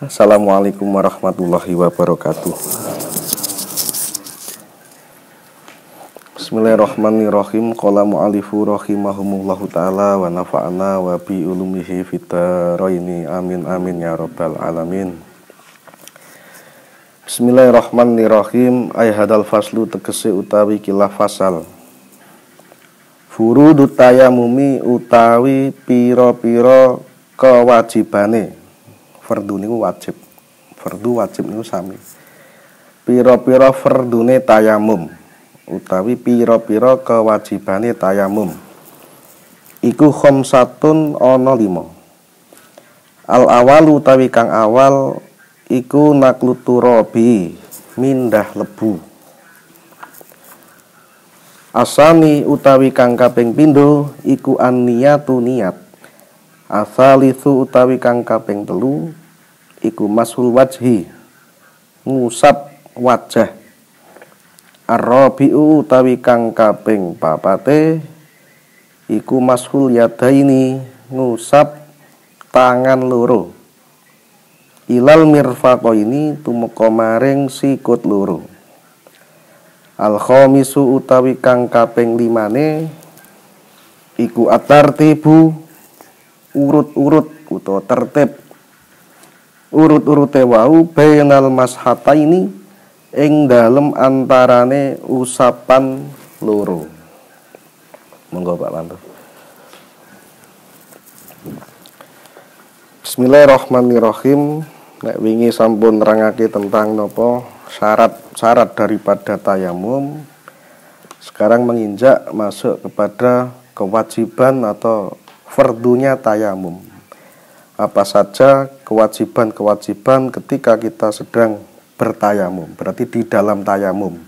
Assalamualaikum warahmatullahi wabarakatuh. Bismillahirrahmanirrahim. Qala mu'alifu rahimahumullahu ta'ala wa nafa'ana wa bi ulumihi fitaraini amin amin ya rabbal alamin. Bismillahirrahmanirrahim. Ay hadal faslu tegese utawi kilah fasal. Furudu tayamumi utawi pira-pira kewajibane. Fardu niku wajib. Fardu wajib niku sami. Pira-pira fardune tayamum utawi pira-pira kewajibane tayamum. Iku khamsatun ana 5. Al awal utawi kang awal iku naklut turabi mindah lebu. Asani utawi kang kaping pindho iku an-niyatu niat. Asalitsu utawi kang kaping 3 iku mashul wajhi ngusap wajah. Ar-rabi'u utawi kang kaping 4 iku mashul yadaini ngusap tangan loro. Ilal mirfaqaini tumeka maring sikut loro. Al-khamisu utawi kang kaping 5 iku at-tartibu urut-urut utawa tertib urut-urute wau bainal mashataini ing dalem antarane usapan loro. Monggo Pak Panto. Bismillahirrahmanirrahim. Nek wingi sampun nerangake tentang napa syarat-syarat daripada tayamum. Sekarang menginjak masuk kepada kewajiban atau fardunya tayamum. Apa saja kewajiban-kewajiban ketika kita sedang bertayamum. Berarti di dalam tayamum.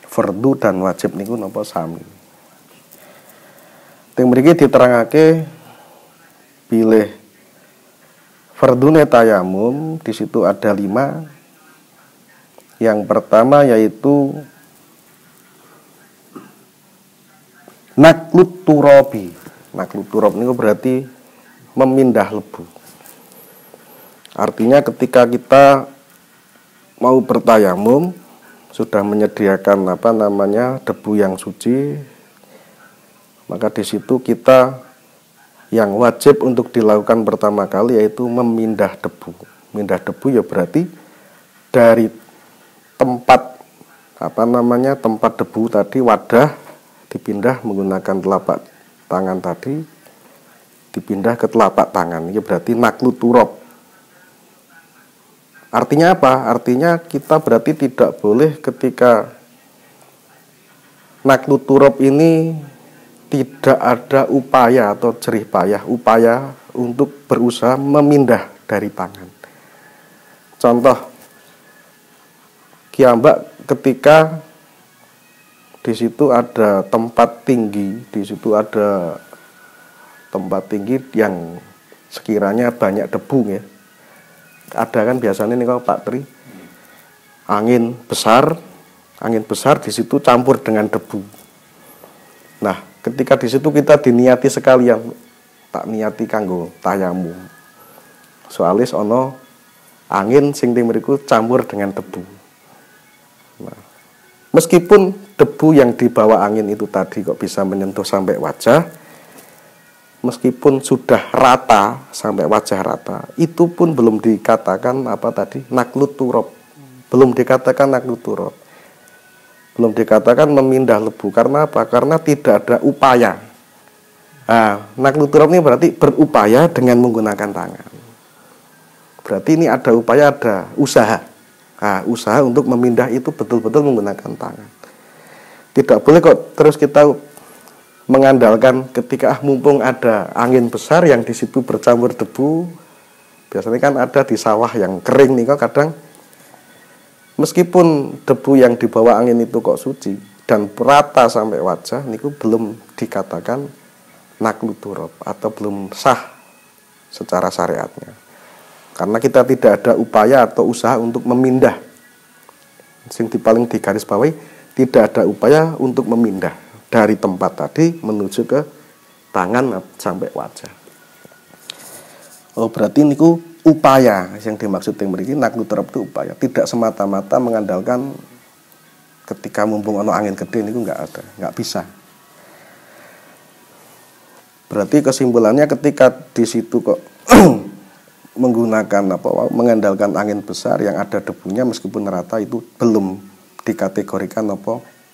Fardu dan wajib niku napa sami. Teng mriki diterangake pilih fardune tayamum, di situ ada 5. Yang pertama yaitu naklut turabi. Naklut turab niku berarti memindah lebu. Artinya ketika kita mau bertayamum sudah menyediakan debu yang suci, maka di situ kita yang wajib untuk dilakukan pertama kali yaitu memindah debu. Mindah debu ya berarti dari tempat tempat debu tadi, wadah dipindah menggunakan telapak tangan tadi, dipindah ke telapak tangan. Ini berarti naklut turab. Artinya apa? Artinya kita berarti tidak boleh ketika naklut turab ini tidak ada upaya atau jerih payah upaya untuk berusaha memindah dari tangan. Contoh, kiambak ketika di situ ada tempat tinggi, di situ ada tempat tinggi yang sekiranya banyak debu ya. Ada kan biasanya nih kalau Pak Tri, angin besar di situ campur dengan debu. Nah, ketika di situ kita diniati sekalian, tak niati kanggo tayamum. Soalis ono angin sing mriku campur dengan debu. Nah, meskipun debu yang dibawa angin itu tadi kok bisa menyentuh sampai wajah, meskipun sudah rata sampai wajah rata, itu pun belum dikatakan naklut turab. Belum dikatakan naklut turab. Belum dikatakan memindah lebu. Karena apa? Karena tidak ada upaya. Nah, naklut turab ini berarti berupaya dengan menggunakan tangan. Berarti ini ada upaya, ada usaha. Nah, usaha untuk memindah itu betul-betul menggunakan tangan. Tidak boleh kok terus kita mengandalkan ketika mumpung ada angin besar yang di situ bercampur debu. Biasanya kan ada di sawah yang kering nih kok kadang meskipun debu yang dibawa angin itu kok suci dan rata sampai wajah niku belum dikatakan naklut turab atau belum sah secara syariatnya. Karena kita tidak ada upaya atau usaha untuk memindah. Sing paling di garis bawahi, tidak ada upaya untuk memindah dari tempat tadi menuju ke tangan sampai wajah. Oh, berarti niku upaya yang dimaksud yang mriki naklu terep itu upaya, tidak semata-mata mengandalkan ketika mumpung ono angin gede niku nggak bisa. Berarti kesimpulannya ketika di situ kok menggunakan mengandalkan angin besar yang ada debunya meskipun rata, itu belum dikategorikan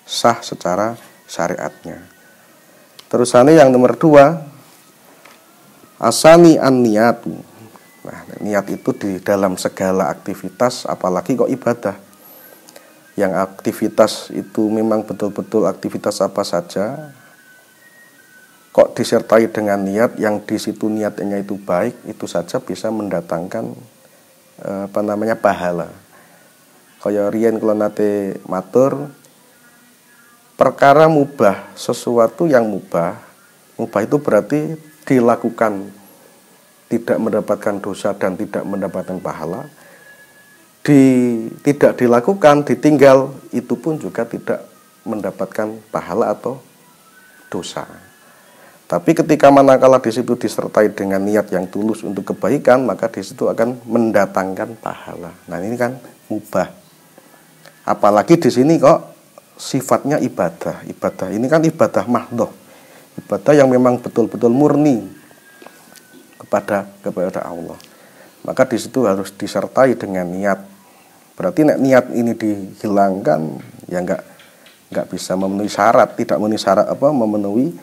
sah secara syariatnya. Terusannya yang nomor 2, asani an-niyatu. Nah, niat itu di dalam segala aktivitas, apalagi kok ibadah. Yang aktivitas itu memang betul-betul aktivitas apa saja, kok disertai dengan niat yang di situ niatnya itu baik, itu saja bisa mendatangkan pahala. Kaya riyen kula nate matur, perkara mubah, sesuatu yang mubah itu berarti dilakukan tidak mendapatkan dosa dan tidak mendapatkan pahala. Tidak dilakukan, ditinggal, itu pun juga tidak mendapatkan pahala atau dosa. Tapi ketika manakala di situ disertai dengan niat yang tulus untuk kebaikan, maka di situ akan mendatangkan pahala. Nah, ini kan mubah. Apalagi di sini kok sifatnya ibadah. Ibadah ini kan ibadah mahdhah. Ibadah yang memang betul-betul murni kepada Allah. Maka di situ harus disertai dengan niat. Berarti niat ini dihilangkan, ya enggak bisa memenuhi syarat, tidak memenuhi syarat memenuhi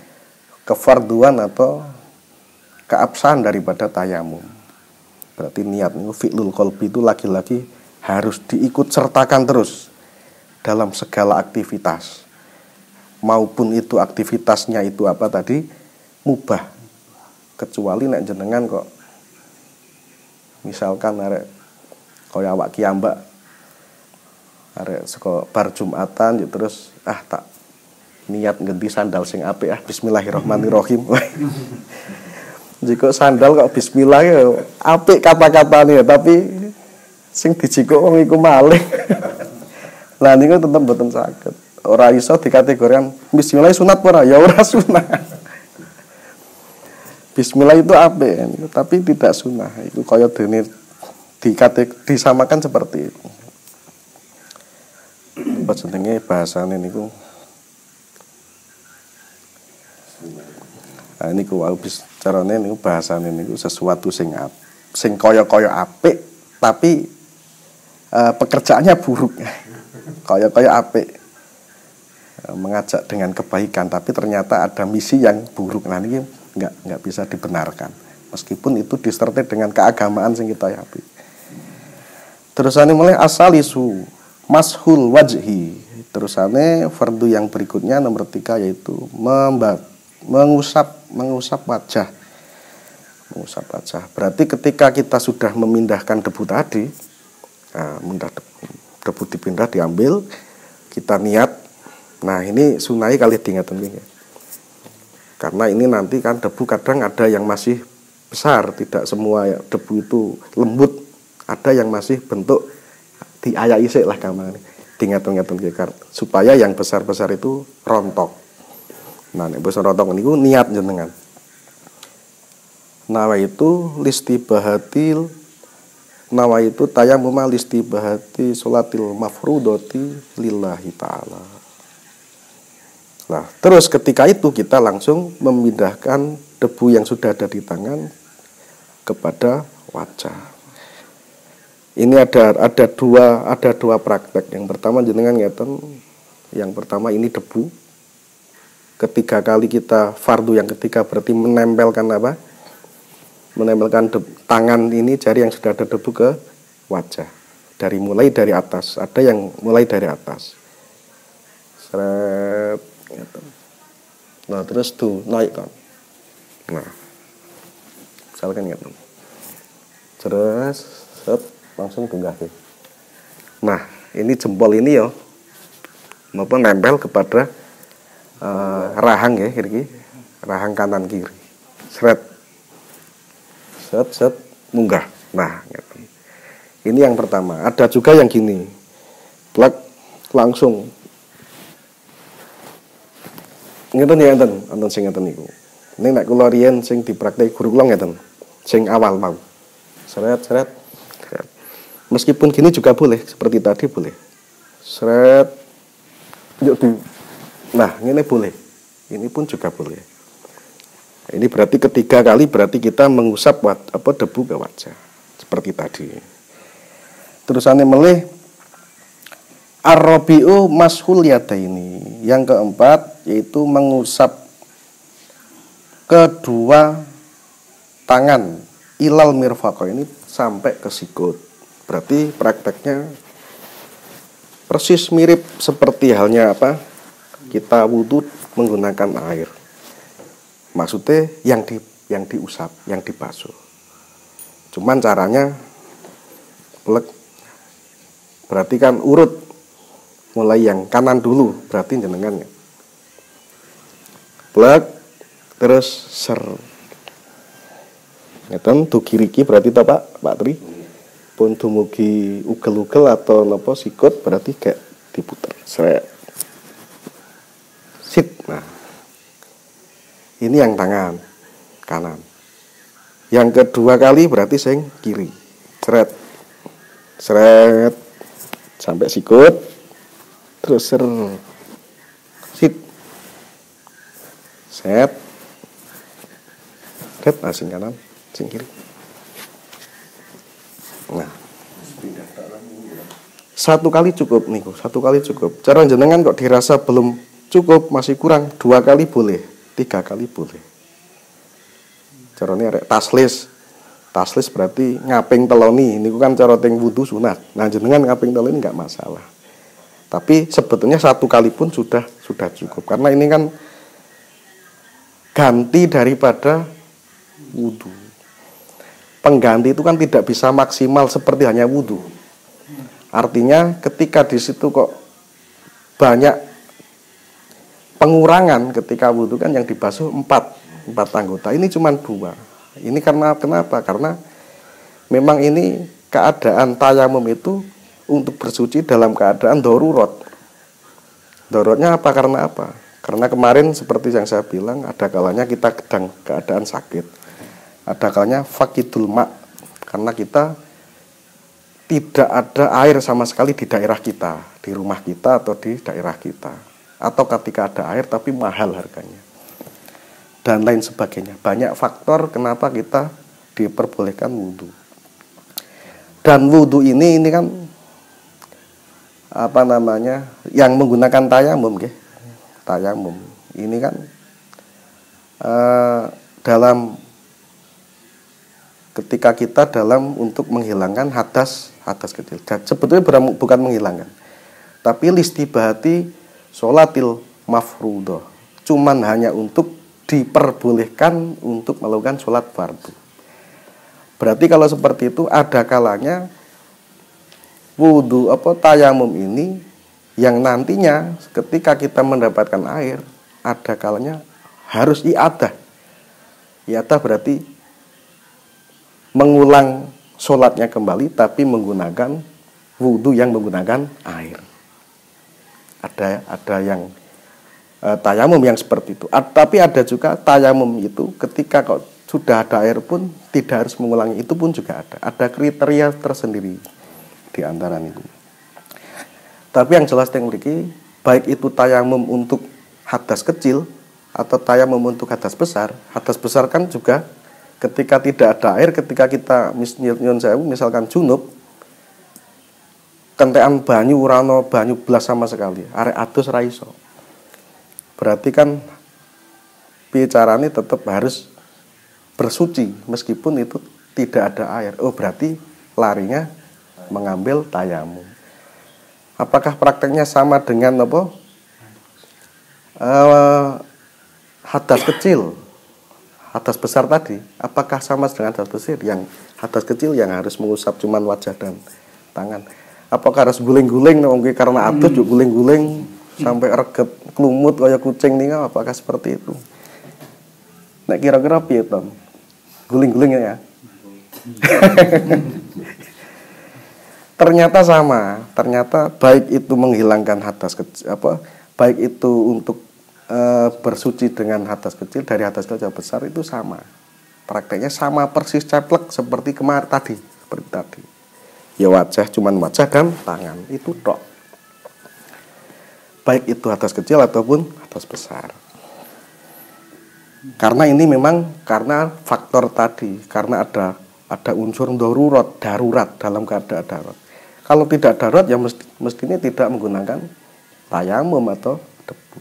kefarduan atau keabsahan daripada tayamum. Berarti niat itu fi'lul qalbi itu lagi-lagi harus diikut sertakan terus dalam segala aktivitas, maupun itu aktivitasnya itu apa tadi mubah, kecuali nek jenengan kok misalkan arek kaya awak kiambak arek saka bar Jumatan terus tak niat ganti sandal sing apik bismillahirrahmanirrahim. Jika sandal kok bismillah ya apik kata-katane, tapi sing dijikuk wong iku malih. Lah niku tetep mboten saged. Ora iso dikategorikan bismillah sunat ora, ya ora sunat. Bismillah itu apik, tapi tidak sunah. Itu kaya dene disamakan seperti itu. Apa jenenge bahasane niku? Nah niku wis carane niku bahasane niku sesuatu sing kaya-kaya apik tapi pekerjaannya buruk. Kaya-kaya apik, mengajak dengan kebaikan, tapi ternyata ada misi yang buruk. Nah ini nggak bisa dibenarkan, meskipun itu disertai dengan keagamaan sing kita yakini. Terusane mulai asalisu mashul wajhi. Terusane fardu yang berikutnya nomor 3 yaitu mengusap wajah. Mengusap wajah. Berarti ketika kita sudah memindahkan debu tadi, debu dipindah diambil, kita niat. Nah ini sunai kali diingatkan ya. Karena ini nanti kan debu kadang ada yang masih besar, tidak semua debu itu lembut, ada yang masih bentuk diayai sik lah kamane. Diingatkan supaya yang besar-besar itu rontok. Nah nek besar rontok niku niat jenengan. Nawa itu tayamum listibahati sholatil mafrudoti lillahi ta'ala. Nah, terus ketika itu kita langsung memindahkan debu yang sudah ada di tangan kepada wajah. Ini ada dua praktek. Yang pertama jenengan ngeten, yang pertama ini debu. Ketiga kali kita fardu yang ketiga berarti menempelkan apa? Menempelkan tangan ini jari yang sudah ada debu ke wajah. Mulai dari atas. Ada yang mulai dari atas. Seret. Nah terus tuh naik kan. Nah misalkan gitu. Terus langsung tunggah. Nah ini jempol ini ya maupun nempel kepada rahang ya kiri, rahang kanan kiri. Set munggah. Nah gitu. Ini yang pertama. Ada juga yang gini, plak langsung. Ngeten ya enten sing ngeten niku. Ning nek kula riyen sing dipraktek guru kula ngeten. Sing awal mau. seret, seret, seret. Meskipun gini juga boleh, seperti tadi boleh. Seret, yuk di. Nah, ini boleh. Ini pun juga boleh. Ini berarti ketiga kali berarti kita mengusap debu ke wajah. Seperti tadi. Terusannya melih ar-rabi'u mashul yadaini. Yang keempat yaitu mengusap kedua tangan ilal mirfaqo ini sampai ke sikut. Berarti prakteknya persis mirip seperti halnya kita wudhu menggunakan air. Maksudnya yang diusap, yang dibasuh. Cuman caranya berarti kan urut, mulai yang kanan dulu, berarti jenengannya terus ser. Ngeten dugi riki berarti Pak Tri. Pun dumugi ugel-ugel atau napa sikut berarti kayak diputer. Sret. Sit. Nah. Ini yang tangan kanan. Yang kedua kali berarti sing kiri. Sret. Sret sampai sikut. Terus ser. Sit. Set. Sret sing kanan, sing kiri. Nah. Satu kali cukup niku, satu kali cukup. Cara jenengan kok dirasa belum cukup, masih kurang, 2 kali boleh, 3 kali boleh. Caranya taslis. Taslis berarti ngaping teloni. Niku kan cara teng wudu sunat. Nah, jenengan ngaping teloni enggak masalah. Tapi sebetulnya 1 kali pun sudah cukup. Karena ini kan ganti daripada wudu. Pengganti itu kan tidak bisa maksimal seperti hanya wudu. Artinya ketika di situ kok banyak pengurangan ketika wudu kan yang dibasuh 4 anggota. Ini cuma 2. Ini karena kenapa? Karena memang ini keadaan tayamum itu untuk bersuci dalam keadaan darurat. Daruratnya apa? Karena apa? Karena kemarin seperti yang saya bilang, ada kalanya kita sedang keadaan sakit. Ada kalanya fakidul ma', karena kita tidak ada air sama sekali di daerah kita, di rumah kita atau di daerah kita. Atau ketika ada air tapi mahal harganya. Dan lain sebagainya. Banyak faktor kenapa kita diperbolehkan wudhu. Dan wudhu ini kan yang menggunakan tayamum, tayamum ini kan dalam ketika kita dalam untuk menghilangkan hadas kecil. Sebetulnya bukan menghilangkan, tapi listibahati sholatil mafrudoh, cuman hanya untuk diperbolehkan untuk melakukan sholat fardu. Berarti kalau seperti itu ada kalanya wudhu tayamum ini yang nantinya ketika kita mendapatkan air ada kalanya harus i'adah. I'adah berarti mengulang sholatnya kembali tapi menggunakan wudhu yang menggunakan air. Ada yang tayamum yang seperti itu. Tapi ada juga tayamum itu ketika kok sudah ada air pun tidak harus mengulangi, itu pun juga ada. Ada kriteria tersendiri di antara itu. Tapi yang jelas yang memiliki baik itu tayamum untuk hadas kecil atau tayamum untuk hadas besar. Hadas besar kan juga ketika tidak ada air, ketika kita misalkan junub, kentekan banyu urano banyu belas sama sekali, arek adus ra iso. Berarti kan bicaranya tetap harus bersuci meskipun itu tidak ada air. Oh, berarti larinya mengambil tayamum. Apakah prakteknya sama dengan hadas kecil, hadas besar tadi? Apakah sama dengan hadas besar? Yang hadas kecil yang harus mengusap cuman wajah dan tangan. Apakah harus guling-guling karena adus juga guling-guling sampai reget kelumut kayak kucing nih, apakah seperti itu? Nek kira-kira piye, Tom? Guling-guling ya. Ternyata sama. Ternyata baik itu menghilangkan hadas kecil baik itu untuk bersuci dengan hadas kecil dari hadas kecil besar itu sama Prakteknya sama persis ceplek seperti kemarin tadi, seperti tadi. Ya wajah, cuman wajah dan tangan, itu tok. Baik itu hadas kecil ataupun hadas besar. Karena ini memang karena faktor tadi, karena ada unsur darurat dalam keadaan darurat. Kalau tidak darurat ya mestinya tidak menggunakan tayamum atau debu.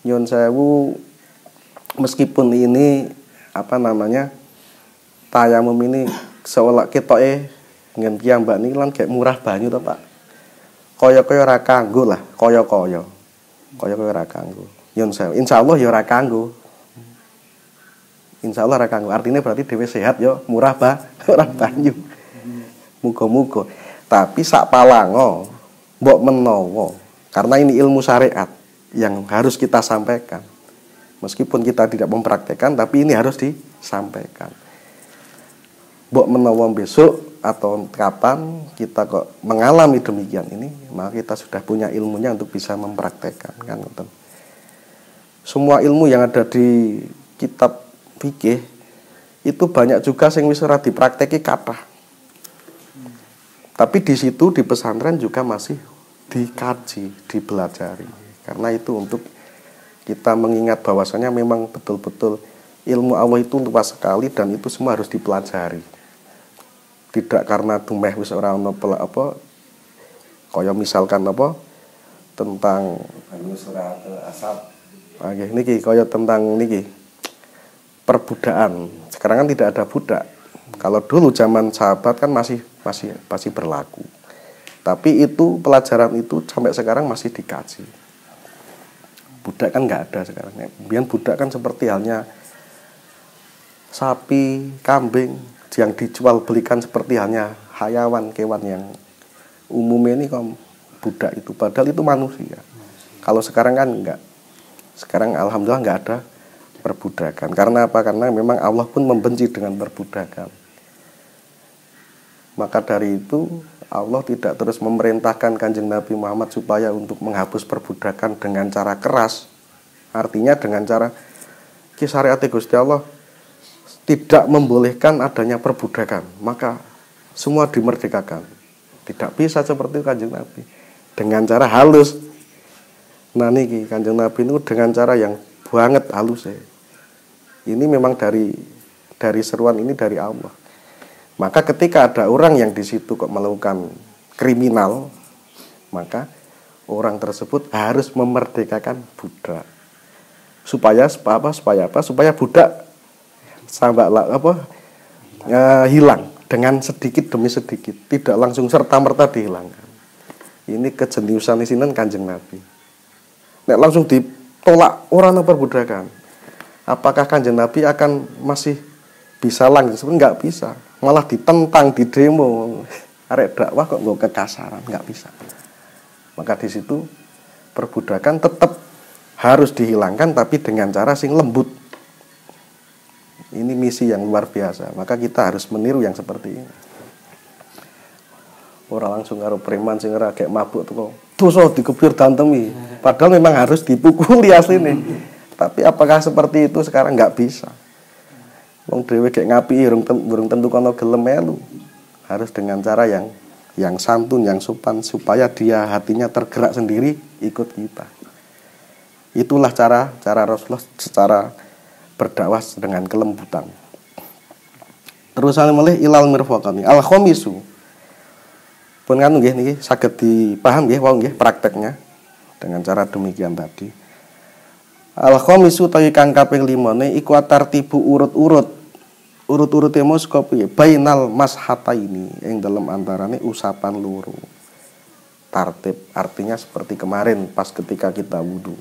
Nyun sewu, meskipun ini tayamum ini seolah ketoke ngen piyambak niki lan kayak murah banyu to, Pak. Kaya-kaya ora kanggo lah, kaya-kaya ora kanggo. Nyun sewu, insyaallah ya ora kanggo. Insyaallah ora kanggo. Artinya berarti dhewe sehat ya murah ora banyu. Muga-muga. Tapi sak palango mbok menawa, karena ini ilmu syariat yang harus kita sampaikan. Meskipun kita tidak mempraktekkan, tapi ini harus disampaikan. Mbok menawa besok atau kapan kita kok mengalami demikian ini, maka kita sudah punya ilmunya untuk bisa mempraktekkan, kan? Semua ilmu yang ada di kitab fikih itu banyak juga sing wis ora diprakteki kathah. Tapi di situ di pesantren juga masih dikaji, dipelajari. Karena itu untuk kita mengingat bahwasanya memang betul-betul ilmu Allah itu luas sekali dan itu semua harus dipelajari. Tidak karena dumeh wis ora ono kaya misalkan tentang surat Asab. Nggih niki kaya tentang niki perbudakan. Sekarang kan tidak ada budak. Kalau dulu zaman sahabat kan masih berlaku. Tapi itu pelajaran itu sampai sekarang masih dikaji. Budak kan nggak ada sekarang. Kemudian budak kan seperti halnya sapi, kambing yang dijual belikan seperti halnya hayawan, kewan yang umumnya ini kok budak itu. Padahal itu manusia. Kalau sekarang kan enggak. Sekarang alhamdulillah nggak ada perbudakan. Karena apa? Karena memang Allah pun membenci dengan perbudakan. Maka dari itu Allah tidak terus memerintahkan Kanjeng Nabi Muhammad supaya untuk menghapus perbudakan dengan cara keras. Artinya dengan cara syariat Gusti Allah tidak membolehkan adanya perbudakan, maka semua dimerdekakan. Tidak bisa seperti Kanjeng Nabi. Dengan cara halus. Nah niki Kanjeng Nabi itu dengan cara yang banget halus ya. Ini memang dari seruan ini dari Allah. Maka ketika ada orang yang di situ kok melakukan kriminal, maka orang tersebut harus memerdekakan budak. Supaya budak hilang dengan sedikit demi sedikit, tidak langsung serta-merta dihilangkan. Ini kejeniusan di sini Kanjeng Nabi. Nek langsung ditolak orang perbudakan, apakah Kanjeng Nabi akan masih bisa langsung? Enggak bisa. Malah ditentang, didemo. Arek dakwah kok nggak kekasaran, nggak bisa. Maka di situ perbudakan tetap harus dihilangkan, tapi dengan cara sing lembut. Ini misi yang luar biasa. Maka kita harus meniru yang seperti ini. Orang langsung karo preman sing ora kayak mabuk tuh, dosa dikepir dantemi. Padahal memang harus dipukuli asline. Tapi apakah seperti itu sekarang? Nggak bisa. Wong dhewe gek ngapi urung tentu kono gelem melu. Harus dengan cara yang santun, yang sopan supaya dia hatinya tergerak sendiri ikut kita. Itulah cara Rasulullah secara berdakwah dengan kelembutan. Terus malih ilal mirfaqani al khamisu. Pun kan nggih niki saged dipaham nggih wau nggih prakteknya dengan cara demikian tadi. Al khamisu tawi kang kaping 5 iku tartibu urut-urute mosca piye bainal mashataini ing dalem antarane usapan loro. Tartib artinya seperti kemarin pas ketika kita wudu.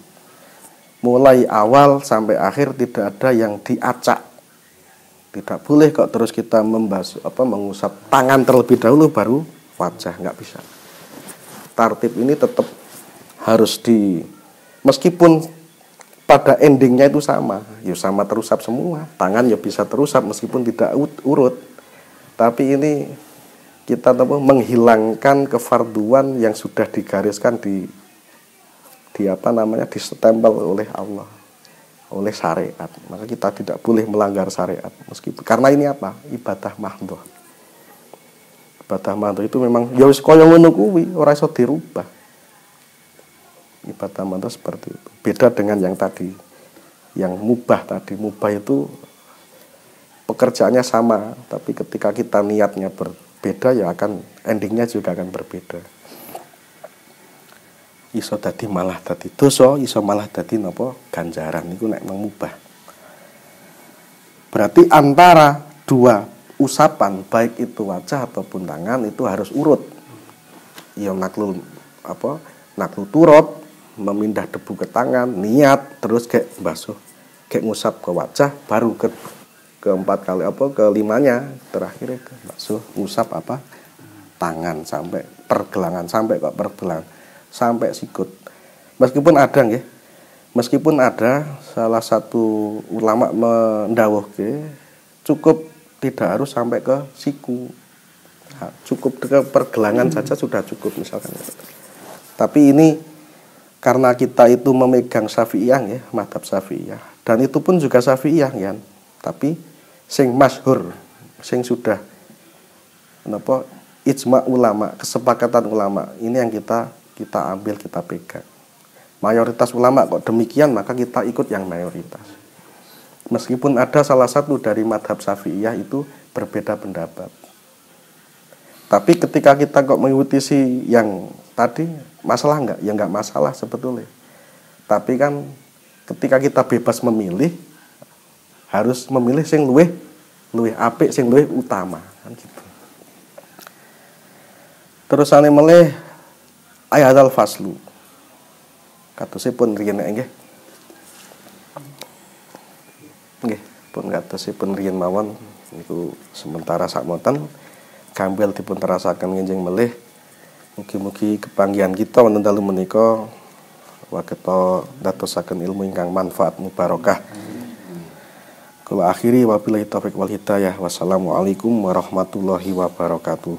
Mulai awal sampai akhir tidak ada yang diacak. Tidak boleh kok terus kita mengusap tangan terlebih dahulu baru wajah, nggak bisa. Tartib ini tetap harus meskipun pada endingnya itu sama, ya sama terusap semua. Tangan ya bisa terusap meskipun tidak urut. Tapi ini kita menghilangkan kefarduan yang sudah digariskan di stempel oleh Allah. oleh syariat. Maka kita tidak boleh melanggar syariat meskipun karena ini apa? Ibadah mahdhah. Ibadah mahdhah itu memang ya wis kaya ngono kuwi, ora iso dirubah. Ibadah mahdhah seperti itu. Beda dengan yang tadi, yang mubah tadi. Mubah itu pekerjaannya sama, tapi ketika kita niatnya berbeda ya akan endingnya juga akan berbeda. Iso dadi malah dadi dosa, iso malah dadi napa ganjaran niku nek mubah. Berarti antara dua usapan baik itu wajah ataupun tangan itu harus urut. Ya naklul turut, memindah debu ke tangan, niat terus kayak basuh, kayak ngusap ke wajah, baru keempat kali kelimanya terakhir ke basuh, ngusap tangan sampai pergelangan, sampai sikut. Meskipun ada salah satu ulama mendhawuhke cukup tidak harus sampai ke siku. Nah, cukup ke pergelangan saja sudah cukup misalkan. Tapi ini karena kita itu memegang Syafi'iyah ya, mazhab Syafi'iyah, dan itu pun juga Syafi'iyah ya. Tapi sing masyhur, sing sudah ijma ulama, kesepakatan ulama, ini yang kita ambil, kita pegang. Mayoritas ulama kok demikian, maka kita ikut yang mayoritas. Meskipun ada salah satu dari mazhab Syafi'iyah itu berbeda pendapat. Tapi ketika kita kok mengikuti yang tadi, masalah enggak? Ya enggak masalah sebetulnya. Tapi kan ketika kita bebas memilih, harus memilih sing luwih apik, sing luwih utama kan gitu. Terusane melih ayatul faslu. Katosipun riyen nggih. Nggih, pun katosipun riyen mawon niku sementara sakmonten gambil dipun terasaken ngenjing melih. Mugi-mugi kepanggihan kita wonten dalu menika waketa dadosaken ilmu ingkang manfaat mubarakah. Kula akhiri wabillahi taufiq wal hidayah. Wassalamualaikum warahmatullahi wabarakatuh.